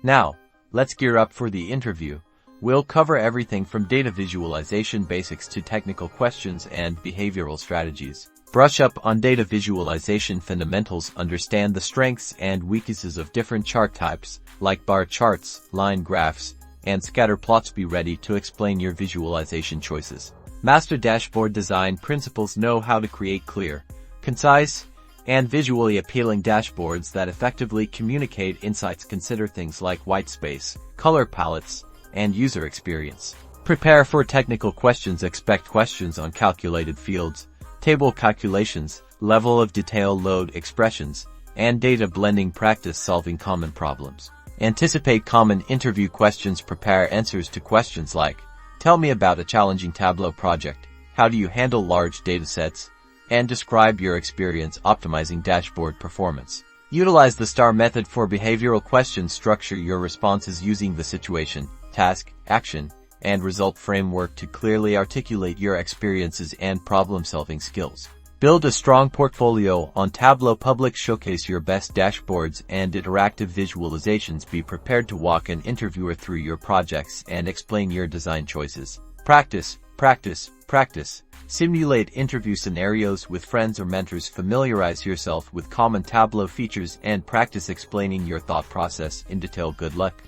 Now, let's gear up for the interview. We'll cover everything from data visualization basics to technical questions and behavioral strategies. Brush up on data visualization fundamentals, understand the strengths and weaknesses of different chart types, like bar charts, line graphs, and scatter plots. Be ready to explain your visualization choices. Master dashboard design principles. Know how to create clear, concise, and visually appealing dashboards that effectively communicate insights. Consider things like white space, color palettes, and user experience. Prepare for technical questions. Expect questions on calculated fields, table calculations, level of detail, load expressions, and data blending. Practice solving common problems. Anticipate common interview questions. Prepare answers to questions like, tell me about a challenging Tableau project, how do you handle large datasets, and describe your experience optimizing dashboard performance. Utilize the STAR method for behavioral questions. Structure your responses using the situation, task, action, and result framework to clearly articulate your experiences and problem-solving skills. Build a strong portfolio on Tableau. Public showcase your best dashboards and interactive visualizations. Be prepared to walk an interviewer through your projects and explain your design choices. Practice, practice, practice. Simulate interview scenarios with friends or mentors. Familiarize yourself with common Tableau features and practice explaining your thought process in detail. Good luck.